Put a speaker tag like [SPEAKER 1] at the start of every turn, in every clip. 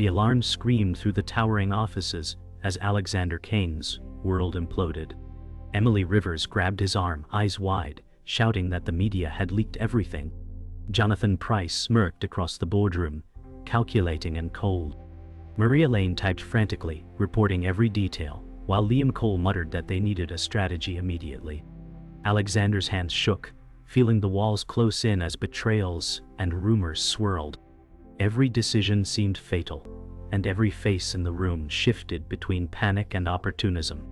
[SPEAKER 1] The alarm screamed through the towering offices as Alexander Kane's world imploded. Emily Rivers grabbed his arm, eyes wide, shouting that the media had leaked everything. Jonathan Pryce smirked across the boardroom, calculating and cold. Maria Lane typed frantically, reporting every detail, while Liam Cole muttered that they needed a strategy immediately. Alexander's hands shook, feeling the walls close in as betrayals and rumors swirled. Every decision seemed fatal, and every face in the room shifted between panic and opportunism.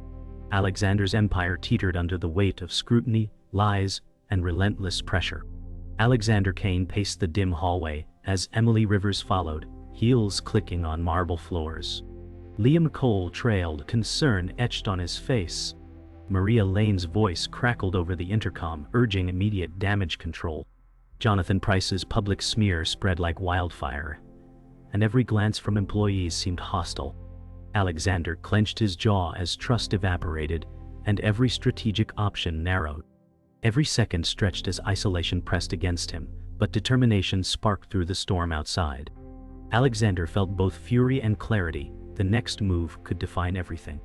[SPEAKER 1] Alexander's empire teetered under the weight of scrutiny, lies, and relentless pressure. Alexander Kane paced the dim hallway as Emily Rivers followed, heels clicking on marble floors. Liam Cole trailed, concern etched on his face. Maria Lane's voice crackled over the intercom, urging immediate damage control. Jonathan Pryce's public smear spread like wildfire, and every glance from employees seemed hostile. Alexander clenched his jaw as trust evaporated, and every strategic option narrowed. Every second stretched as isolation pressed against him, but determination sparked through the storm outside. Alexander felt both fury and clarity. The next move could define everything.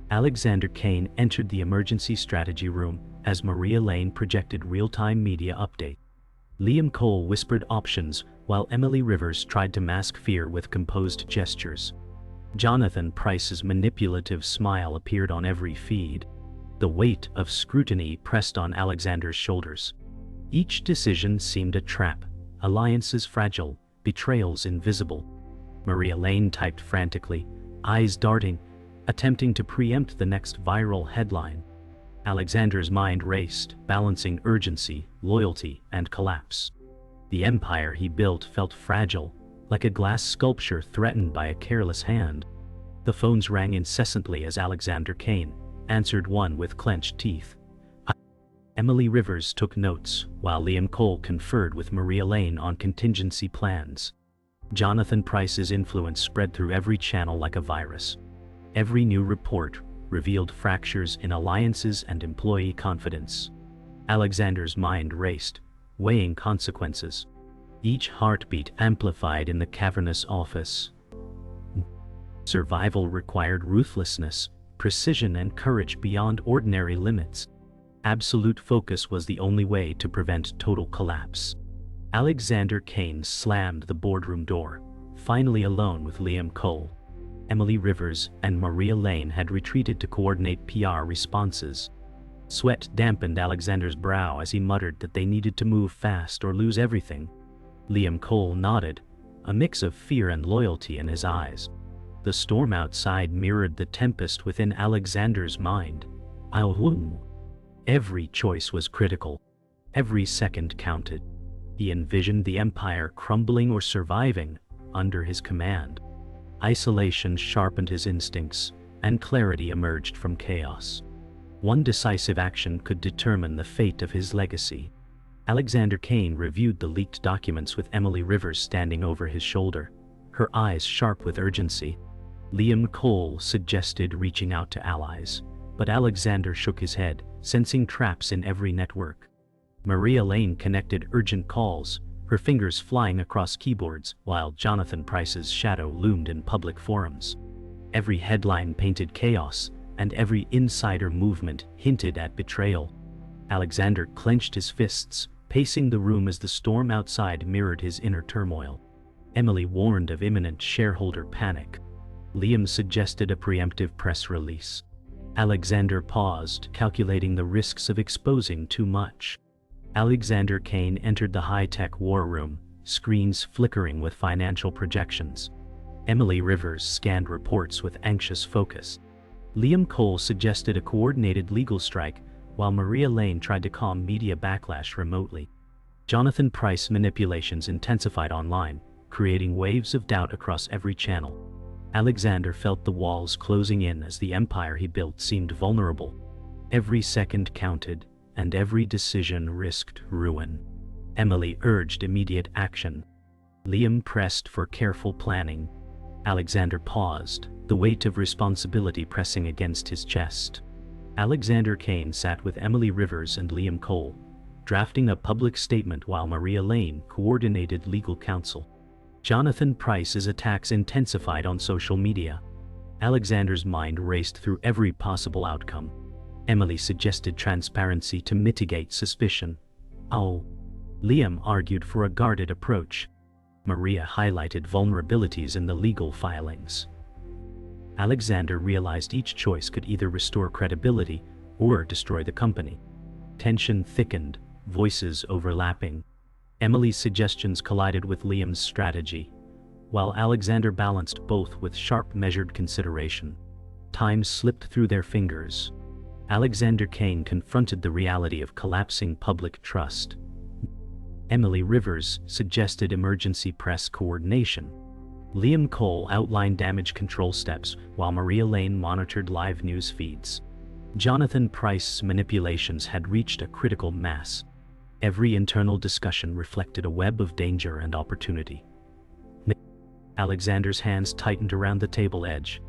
[SPEAKER 1] Alexander Kane entered the emergency strategy room as Maria Lane projected real-time media update. Liam Cole whispered options while Emily Rivers tried to mask fear with composed gestures. Jonathan Pryce's manipulative smile appeared on every feed. The weight of scrutiny pressed on Alexander's shoulders. Each decision seemed a trap, alliances fragile, betrayals invisible. Maria Lane typed frantically, eyes darting, attempting to preempt the next viral headline. Alexander's mind raced, balancing urgency, loyalty, and collapse. The empire he built felt fragile, like a glass sculpture threatened by a careless hand. The phones rang incessantly as Alexander Kane answered one with clenched teeth. Emily Rivers took notes, while Liam Cole conferred with Maria Lane on contingency plans. Jonathan Pryce's influence spread through every channel like a virus. Every new report revealed fractures in alliances and employee confidence. Alexander's mind raced, weighing consequences. Each heartbeat amplified in the cavernous office. Survival required ruthlessness, precision, and courage beyond ordinary limits. Absolute focus was the only way to prevent total collapse. Alexander Kane slammed the boardroom door, finally alone with Liam Cole. Emily Rivers and Maria Lane had retreated to coordinate PR responses. Sweat dampened Alexander's brow as he muttered that they needed to move fast or lose everything. Liam Cole nodded, a mix of fear and loyalty in his eyes. The storm outside mirrored the tempest within Alexander's mind. Every choice was critical. Every second counted. He envisioned the empire crumbling or surviving under his command. Isolation sharpened his instincts, and clarity emerged from chaos. One decisive action could determine the fate of his legacy. Alexander Kane reviewed the leaked documents with Emily Rivers standing over his shoulder, her eyes sharp with urgency. Liam Cole suggested reaching out to allies, but Alexander shook his head, sensing traps in every network. Maria Lane connected urgent calls, her fingers flying across keyboards while Jonathan Pryce's shadow loomed in public forums. Every headline painted chaos, and every insider movement hinted at betrayal. Alexander clenched his fists, pacing the room as the storm outside mirrored his inner turmoil. Emily warned of imminent shareholder panic. Liam suggested a preemptive press release. Alexander paused, calculating the risks of exposing too much. Alexander Kane entered the high-tech war room, screens flickering with financial projections. Emily Rivers scanned reports with anxious focus. Liam Cole suggested a coordinated legal strike, while Maria Lane tried to calm media backlash remotely. Jonathan Pryce manipulations intensified online, creating waves of doubt across every channel. Alexander felt the walls closing in as the empire he built seemed vulnerable. Every second counted, and every decision risked ruin. Emily urged immediate action. Liam pressed for careful planning. Alexander paused, the weight of responsibility pressing against his chest. Alexander Kane sat with Emily Rivers and Liam Cole, drafting a public statement while Maria Lane coordinated legal counsel. Jonathan Price's attacks intensified on social media. Alexander's mind raced through every possible outcome. Emily suggested transparency to mitigate suspicion. Oh. Liam argued for a guarded approach. Maria highlighted vulnerabilities in the legal filings. Alexander realized each choice could either restore credibility or destroy the company. Tension thickened, voices overlapping. Emily's suggestions collided with Liam's strategy, while Alexander balanced both with sharp, measured consideration. Time slipped through their fingers. Alexander Kane confronted the reality of collapsing public trust. Emily Rivers suggested emergency press coordination. Liam Cole outlined damage control steps, while Maria Lane monitored live news feeds. Jonathan Price's manipulations had reached a critical mass. Every internal discussion reflected a web of danger and opportunity. Alexander's hands tightened around the table edge.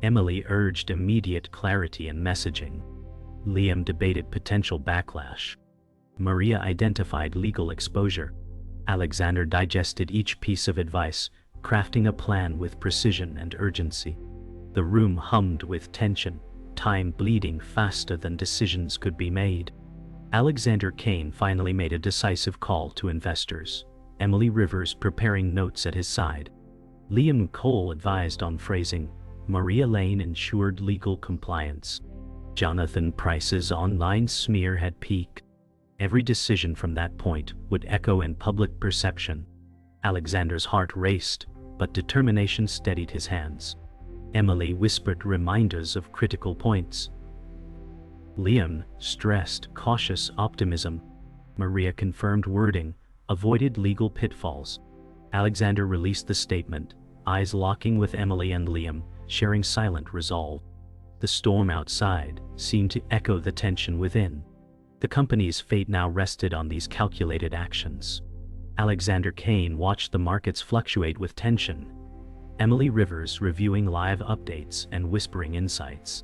[SPEAKER 1] Emily urged immediate clarity in messaging. Liam debated potential backlash. Maria identified legal exposure. Alexander digested each piece of advice, crafting a plan with precision and urgency. The room hummed with tension, time bleeding faster than decisions could be made. Alexander Kane finally made a decisive call to investors, Emily Rivers preparing notes at his side. Liam Cole advised on phrasing. Maria Lane ensured legal compliance. Jonathan Price's online smear had peaked. Every decision from that point would echo in public perception. Alexander's heart raced, but determination steadied his hands. Emily whispered reminders of critical points. Liam stressed cautious optimism. Maria confirmed wording, avoided legal pitfalls. Alexander released the statement, eyes locking with Emily and Liam, sharing silent resolve. The storm outside seemed to echo the tension within. The company's fate now rested on these calculated actions. Alexander Kane watched the markets fluctuate with tension. Emily Rivers reviewing live updates and whispering insights.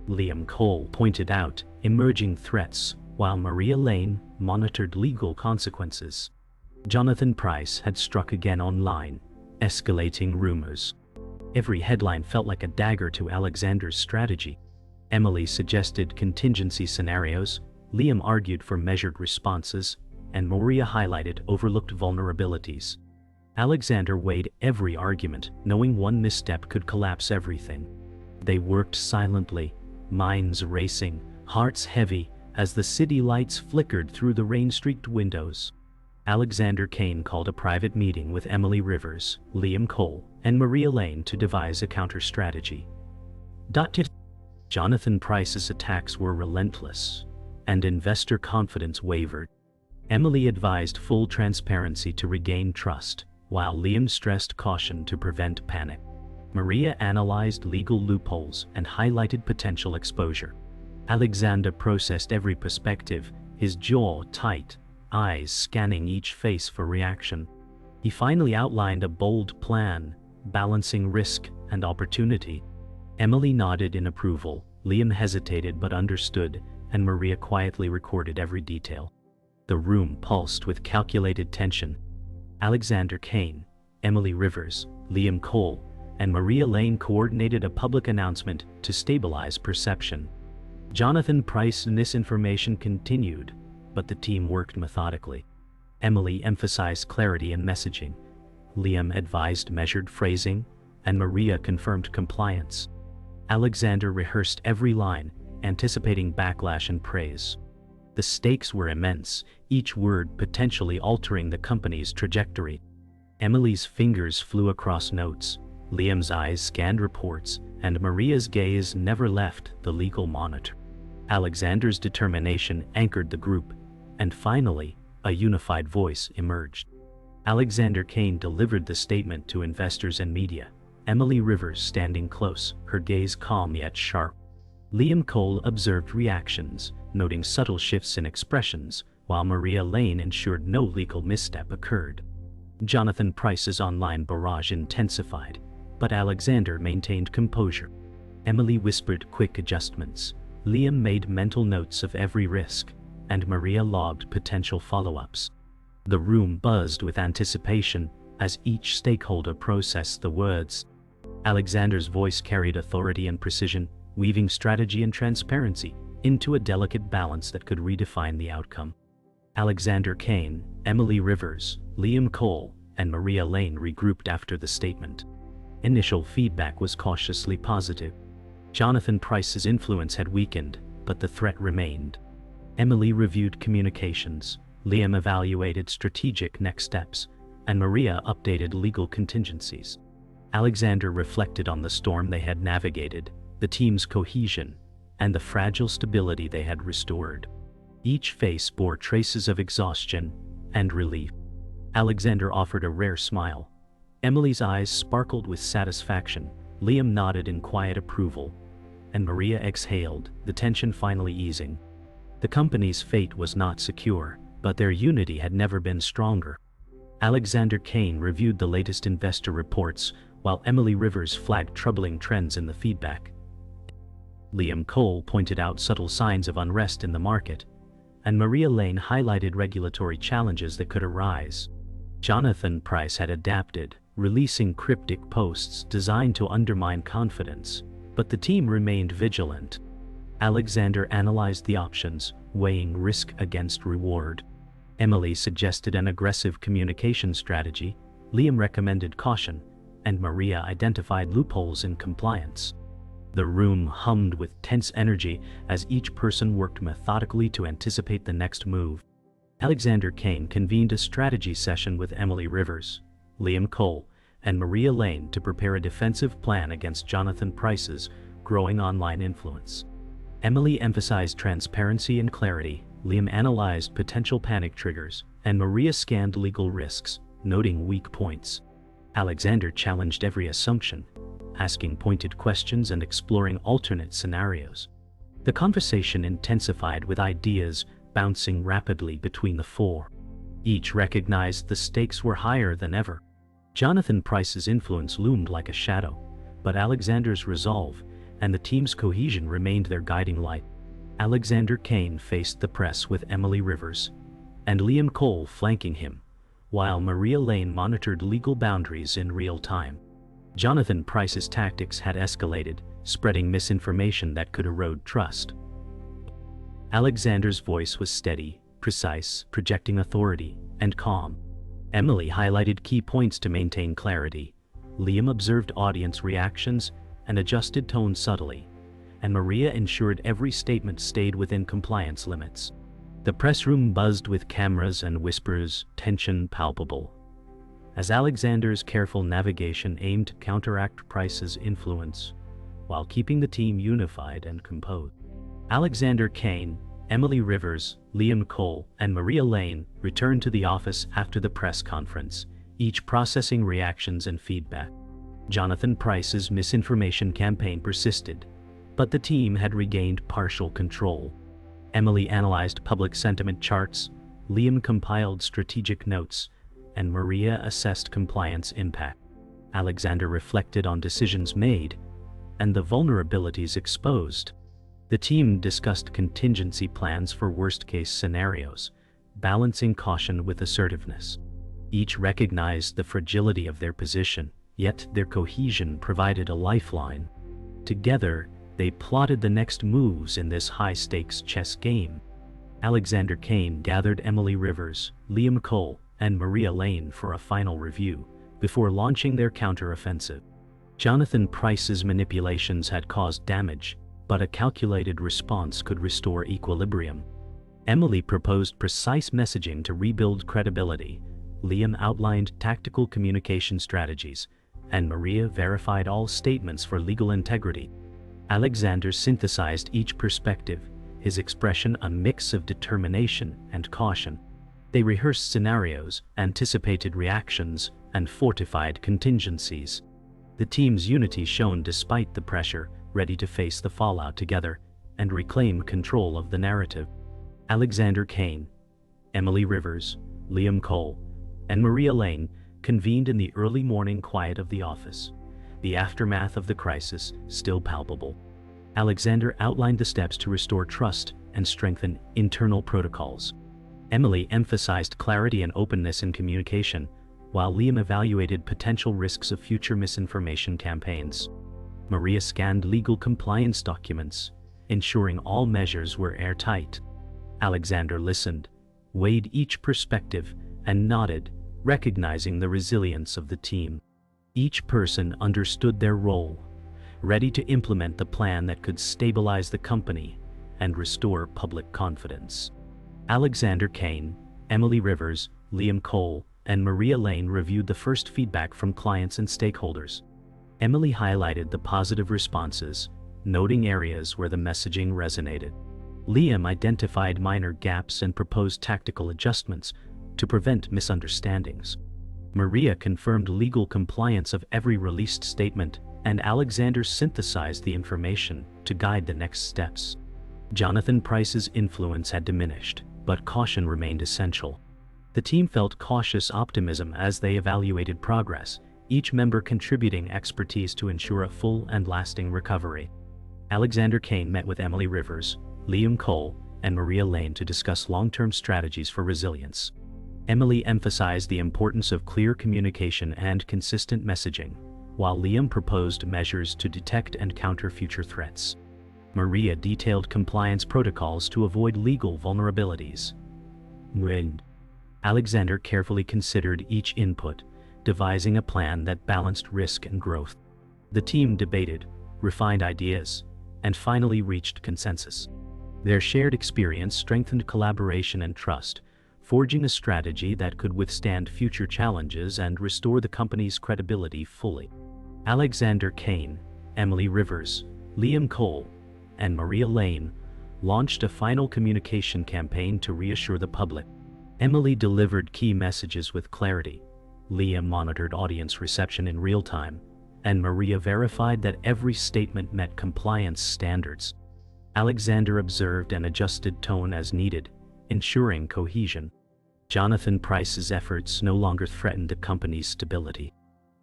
[SPEAKER 1] Liam Cole pointed out emerging threats, while Maria Lane monitored legal consequences. Jonathan Price had struck again online, escalating rumors. Every headline felt like a dagger to Alexander's strategy. Emily suggested contingency scenarios, Liam argued for measured responses, and Maria highlighted overlooked vulnerabilities. Alexander weighed every argument, knowing one misstep could collapse everything. They worked silently, minds racing, hearts heavy, as the city lights flickered through the rain-streaked windows. Alexander Kane called a private meeting with Emily Rivers, Liam Cole, and Maria Lane to devise a counter-strategy. Jonathan Price's attacks were relentless, and investor confidence wavered. Emily advised full transparency to regain trust, while Liam stressed caution to prevent panic. Maria analyzed legal loopholes and highlighted potential exposure. Alexander processed every perspective, his jaw tight, eyes scanning each face for reaction. He finally outlined a bold plan, balancing risk and opportunity. Emily nodded in approval, Liam hesitated but understood, and Maria quietly recorded every detail. The room pulsed with calculated tension. Alexander Kane, Emily Rivers, Liam Cole, and Maria Lane coordinated a public announcement to stabilize perception. Jonathan Price's misinformation continued, but the team worked methodically. Emily emphasized clarity in messaging. Liam advised measured phrasing, and Maria confirmed compliance. Alexander rehearsed every line, anticipating backlash and praise. The stakes were immense, each word potentially altering the company's trajectory. Emily's fingers flew across notes, Liam's eyes scanned reports, and Maria's gaze never left the legal monitor. Alexander's determination anchored the group, and finally, a unified voice emerged. Alexander Kane delivered the statement to investors and media, Emily Rivers standing close, her gaze calm yet sharp. Liam Cole observed reactions, noting subtle shifts in expressions, while Maria Lane ensured no legal misstep occurred. Jonathan Price's online barrage intensified, but Alexander maintained composure. Emily whispered quick adjustments, Liam made mental notes of every risk, and Maria logged potential follow-ups. The room buzzed with anticipation, as each stakeholder processed the words. Alexander's voice carried authority and precision, weaving strategy and transparency into a delicate balance that could redefine the outcome. Alexander Kane, Emily Rivers, Liam Cole, and Maria Lane regrouped after the statement. Initial feedback was cautiously positive. Jonathan Pryce's influence had weakened, but the threat remained. Emily reviewed communications, Liam evaluated strategic next steps, and Maria updated legal contingencies. Alexander reflected on the storm they had navigated, the team's cohesion, and the fragile stability they had restored. Each face bore traces of exhaustion and relief. Alexander offered a rare smile. Emily's eyes sparkled with satisfaction, Liam nodded in quiet approval, and Maria exhaled, the tension finally easing. The company's fate was not secure, but their unity had never been stronger. Alexander Kane reviewed the latest investor reports, while Emily Rivers flagged troubling trends in the feedback. Liam Cole pointed out subtle signs of unrest in the market, and Maria Lane highlighted regulatory challenges that could arise. Jonathan Pryce had adapted, releasing cryptic posts designed to undermine confidence, but the team remained vigilant. Alexander analyzed the options, weighing risk against reward. Emily suggested an aggressive communication strategy, Liam recommended caution, and Maria identified loopholes in compliance. The room hummed with tense energy as each person worked methodically to anticipate the next move. Alexander Kane convened a strategy session with Emily Rivers, Liam Cole, and Maria Lane to prepare a defensive plan against Jonathan Pryce's growing online influence. Emily emphasized transparency and clarity, Liam analyzed potential panic triggers, and Maria scanned legal risks, noting weak points. Alexander challenged every assumption, asking pointed questions and exploring alternate scenarios. The conversation intensified with ideas bouncing rapidly between the four. Each recognized the stakes were higher than ever. Jonathan Pryce's influence loomed like a shadow, but Alexander's resolve and the team's cohesion remained their guiding light. Alexander Kane faced the press with Emily Rivers and Liam Cole flanking him, while Maria Lane monitored legal boundaries in real time. Jonathan Pryce's tactics had escalated, spreading misinformation that could erode trust. Alexander's voice was steady, precise, projecting authority, and calm. Emily highlighted key points to maintain clarity. Liam observed audience reactions and adjusted tone subtly, and Maria ensured every statement stayed within compliance limits. The press room buzzed with cameras and whispers, tension palpable. As Alexander's careful navigation aimed to counteract Pryce's influence, while keeping the team unified and composed. Alexander Kane, Emily Rivers, Liam Cole, and Maria Lane returned to the office after the press conference, each processing reactions and feedback. Jonathan Pryce's misinformation campaign persisted, but the team had regained partial control. Emily analyzed public sentiment charts, Liam compiled strategic notes, and Maria assessed compliance impact. Alexander reflected on decisions made and the vulnerabilities exposed. The team discussed contingency plans for worst-case scenarios, balancing caution with assertiveness. Each recognized the fragility of their position, yet their cohesion provided a lifeline. Together, they plotted the next moves in this high-stakes chess game. Alexander Kane gathered Emily Rivers, Liam Cole, and Maria Lane for a final review, before launching their counter-offensive. Jonathan Pryce's manipulations had caused damage, but a calculated response could restore equilibrium. Emily proposed precise messaging to rebuild credibility, Liam outlined tactical communication strategies, and Maria verified all statements for legal integrity. Alexander synthesized each perspective, his expression a mix of determination and caution. They rehearsed scenarios, anticipated reactions, and fortified contingencies. The team's unity shone despite the pressure, ready to face the fallout together and reclaim control of the narrative. Alexander Kane, Emily Rivers, Liam Cole, and Maria Lane convened in the early morning quiet of the office, the aftermath of the crisis still palpable. Alexander outlined the steps to restore trust and strengthen internal protocols. Emily emphasized clarity and openness in communication, while Liam evaluated potential risks of future misinformation campaigns. Maria scanned legal compliance documents, ensuring all measures were airtight. Alexander listened, weighed each perspective, and nodded, recognizing the resilience of the team. Each person understood their role, ready to implement the plan that could stabilize the company and restore public confidence. Alexander Kane, Emily Rivers, Liam Cole, and Maria Lane reviewed the first feedback from clients and stakeholders. Emily highlighted the positive responses, noting areas where the messaging resonated. Liam identified minor gaps and proposed tactical adjustments to prevent misunderstandings. Maria confirmed legal compliance of every released statement, and Alexander synthesized the information to guide the next steps. Jonathan Price's influence had diminished, but caution remained essential. The team felt cautious optimism as they evaluated progress, each member contributing expertise to ensure a full and lasting recovery. Alexander Kane met with Emily Rivers, Liam Cole, and Maria Lane to discuss long-term strategies for resilience. Emily emphasized the importance of clear communication and consistent messaging, while Liam proposed measures to detect and counter future threats. Maria detailed compliance protocols to avoid legal vulnerabilities. Alexander carefully considered each input, devising a plan that balanced risk and growth. The team debated, refined ideas, and finally reached consensus. Their shared experience strengthened collaboration and trust, forging a strategy that could withstand future challenges and restore the company's credibility fully. Alexander Kane, Emily Rivers, Liam Cole, and Maria Lane launched a final communication campaign to reassure the public. Emily delivered key messages with clarity. Liam monitored audience reception in real time, and Maria verified that every statement met compliance standards. Alexander observed and adjusted tone as needed, ensuring cohesion. Jonathan Price's efforts no longer threatened the company's stability.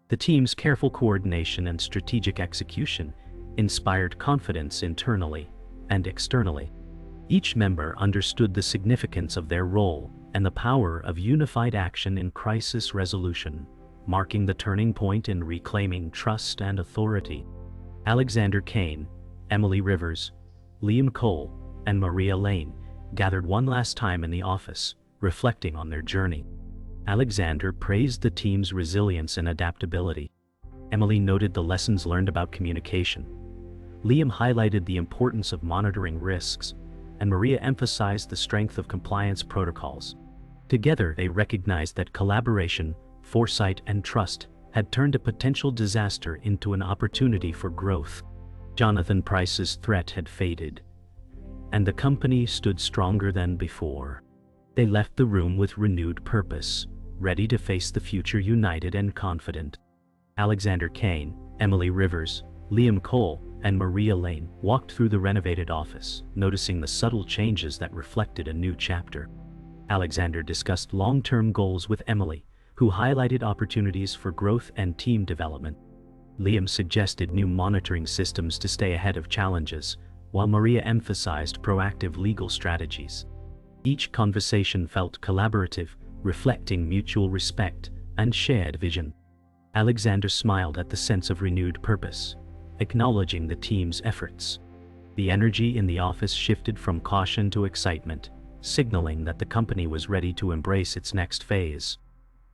[SPEAKER 1] The team's careful coordination and strategic execution inspired confidence internally and externally. Each member understood the significance of their role and the power of unified action in crisis resolution, marking the turning point in reclaiming trust and authority. Alexander Kane, Emily Rivers, Liam Cole, and Maria Lane gathered one last time in the office, reflecting on their journey. Alexander praised the team's resilience and adaptability. Emily noted the lessons learned about communication. Liam highlighted the importance of monitoring risks, and Maria emphasized the strength of compliance protocols. Together, they recognized that collaboration, foresight, and trust had turned a potential disaster into an opportunity for growth. Jonathan Price's threat had faded, and the company stood stronger than before. They left the room with renewed purpose, ready to face the future united and confident. Alexander Kane, Emily Rivers, Liam Cole, and Maria Lane walked through the renovated office, noticing the subtle changes that reflected a new chapter. Alexander discussed long-term goals with Emily, who highlighted opportunities for growth and team development. Liam suggested new monitoring systems to stay ahead of challenges, while Maria emphasized proactive legal strategies. Each conversation felt collaborative, reflecting mutual respect and shared vision. Alexander smiled at the sense of renewed purpose, acknowledging the team's efforts. The energy in the office shifted from caution to excitement, signaling that the company was ready to embrace its next phase.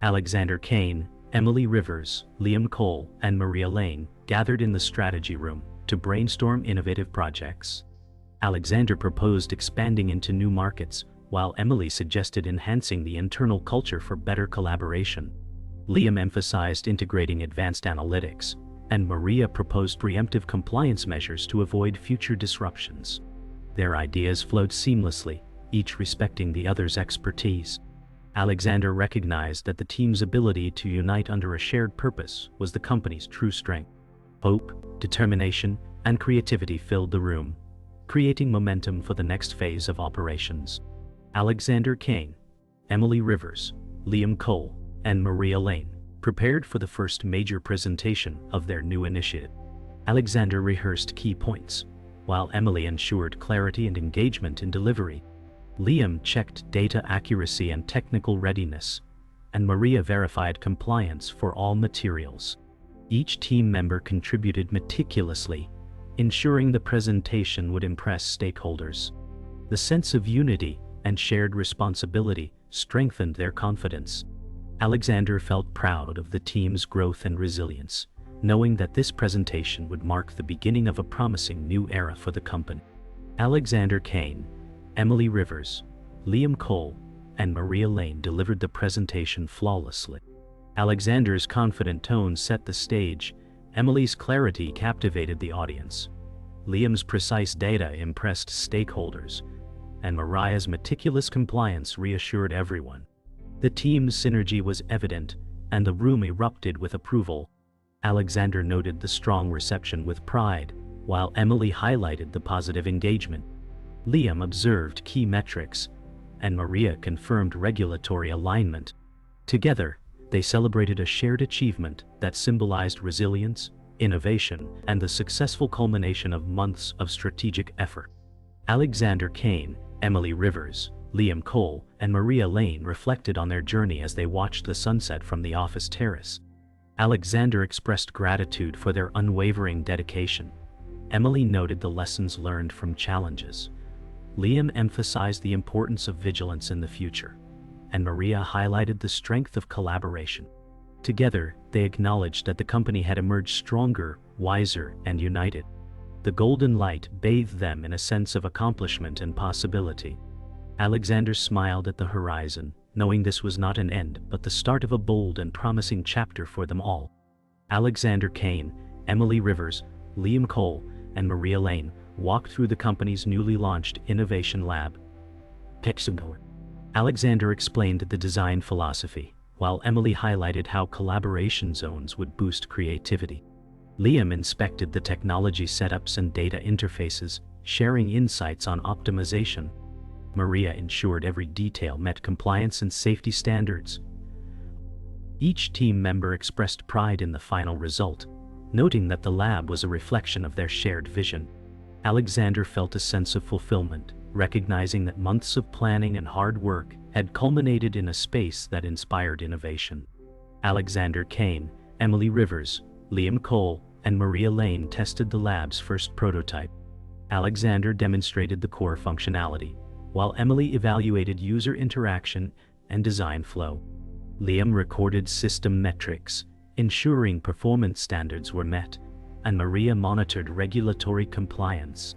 [SPEAKER 1] Alexander Kane, Emily Rivers, Liam Cole, and Maria Lane gathered in the strategy room to brainstorm innovative projects. Alexander proposed expanding into new markets, while Emily suggested enhancing the internal culture for better collaboration. Liam emphasized integrating advanced analytics, and Maria proposed preemptive compliance measures to avoid future disruptions. Their ideas flowed seamlessly, each respecting the other's expertise. Alexander recognized that the team's ability to unite under a shared purpose was the company's true strength. Hope, determination, and creativity filled the room, creating momentum for the next phase of operations. Alexander Kane, Emily Rivers, Liam Cole, and Maria Lane prepared for the first major presentation of their new initiative. Alexander rehearsed key points, while Emily ensured clarity and engagement in delivery. Liam checked data accuracy and technical readiness, and Maria verified compliance for all materials. Each team member contributed meticulously, ensuring the presentation would impress stakeholders. The sense of unity and shared responsibility strengthened their confidence. Alexander felt proud of the team's growth and resilience, knowing that this presentation would mark the beginning of a promising new era for the company. Alexander Kane, Emily Rivers, Liam Cole, and Maria Lane delivered the presentation flawlessly. Alexander's confident tone set the stage, Emily's clarity captivated the audience, Liam's precise data impressed stakeholders, and Maria's meticulous compliance reassured everyone. The team's synergy was evident, and the room erupted with approval. Alexander noted the strong reception with pride, while Emily highlighted the positive engagement. Liam observed key metrics, and Maria confirmed regulatory alignment. Together, they celebrated a shared achievement that symbolized resilience, innovation, and the successful culmination of months of strategic effort. Alexander Kane, Emily Rivers, Liam Cole, and Maria Lane reflected on their journey as they watched the sunset from the office terrace. Alexander expressed gratitude for their unwavering dedication. Emily noted the lessons learned from challenges. Liam emphasized the importance of vigilance in the future, and Maria highlighted the strength of collaboration. Together, they acknowledged that the company had emerged stronger, wiser, and united. The golden light bathed them in a sense of accomplishment and possibility. Alexander smiled at the horizon, knowing this was not an end but the start of a bold and promising chapter for them all. Alexander Kane, Emily Rivers, Liam Cole, and Maria Lane walked through the company's newly launched Innovation Lab. Alexander explained the design philosophy, while Emily highlighted how collaboration zones would boost creativity. Liam inspected the technology setups and data interfaces, sharing insights on optimization. Maria ensured every detail met compliance and safety standards. Each team member expressed pride in the final result, noting that the lab was a reflection of their shared vision. Alexander felt a sense of fulfillment, recognizing that months of planning and hard work had culminated in a space that inspired innovation. Alexander Kane, Emily Rivers, Liam Cole, and Maria Lane tested the lab's first prototype. Alexander demonstrated the core functionality, while Emily evaluated user interaction and design flow. Liam recorded system metrics, ensuring performance standards were met, and Maria monitored regulatory compliance.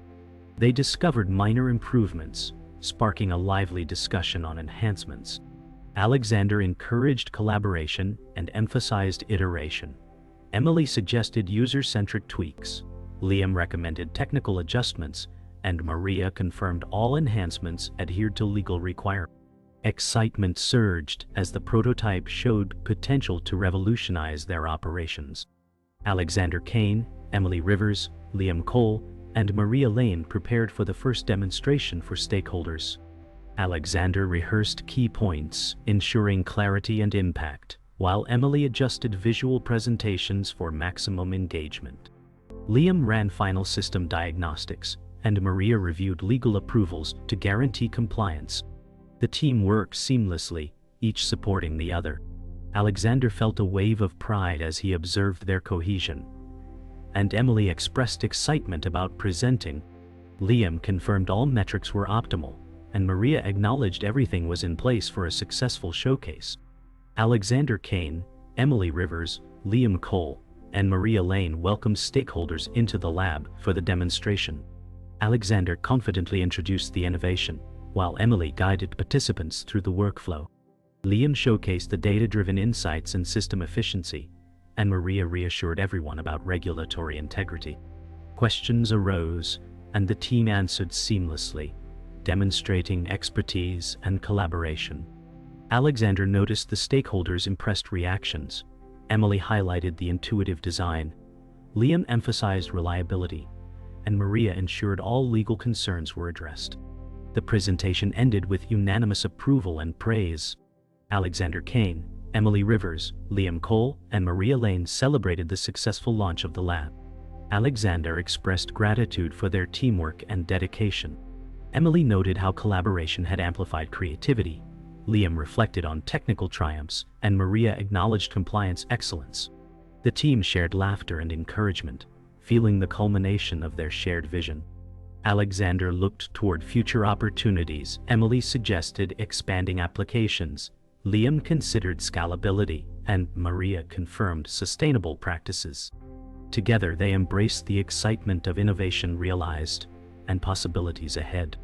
[SPEAKER 1] They discovered minor improvements, sparking a lively discussion on enhancements. Alexander encouraged collaboration and emphasized iteration. Emily suggested user-centric tweaks. Liam recommended technical adjustments, and Maria confirmed all enhancements adhered to legal requirements. Excitement surged as the prototype showed potential to revolutionize their operations. Alexander Kane, Emily Rivers, Liam Cole, and Maria Lane prepared for the first demonstration for stakeholders. Alexander rehearsed key points, ensuring clarity and impact, while Emily adjusted visual presentations for maximum engagement. Liam ran final system diagnostics, and Maria reviewed legal approvals to guarantee compliance. The team worked seamlessly, each supporting the other. Alexander felt a wave of pride as he observed their cohesion, and Emily expressed excitement about presenting. Liam confirmed all metrics were optimal, and Maria acknowledged everything was in place for a successful showcase. Alexander Kane, Emily Rivers, Liam Cole, and Maria Lane welcomed stakeholders into the lab for the demonstration. Alexander confidently introduced the innovation, while Emily guided participants through the workflow. Liam showcased the data-driven insights and system efficiency, and Maria reassured everyone about regulatory integrity. Questions arose, and the team answered seamlessly, demonstrating expertise and collaboration. Alexander noticed the stakeholders' impressed reactions. Emily highlighted the intuitive design. Liam emphasized reliability, and Maria ensured all legal concerns were addressed. The presentation ended with unanimous approval and praise. Alexander Kane, Emily Rivers, Liam Cole, and Maria Lane celebrated the successful launch of the lab. Alexander expressed gratitude for their teamwork and dedication. Emily noted how collaboration had amplified creativity, Liam reflected on technical triumphs, and Maria acknowledged compliance excellence. The team shared laughter and encouragement, feeling the culmination of their shared vision. Alexander looked toward future opportunities. Emily suggested expanding applications. Liam considered scalability, and Maria confirmed sustainable practices. Together they embraced the excitement of innovation realized and possibilities ahead.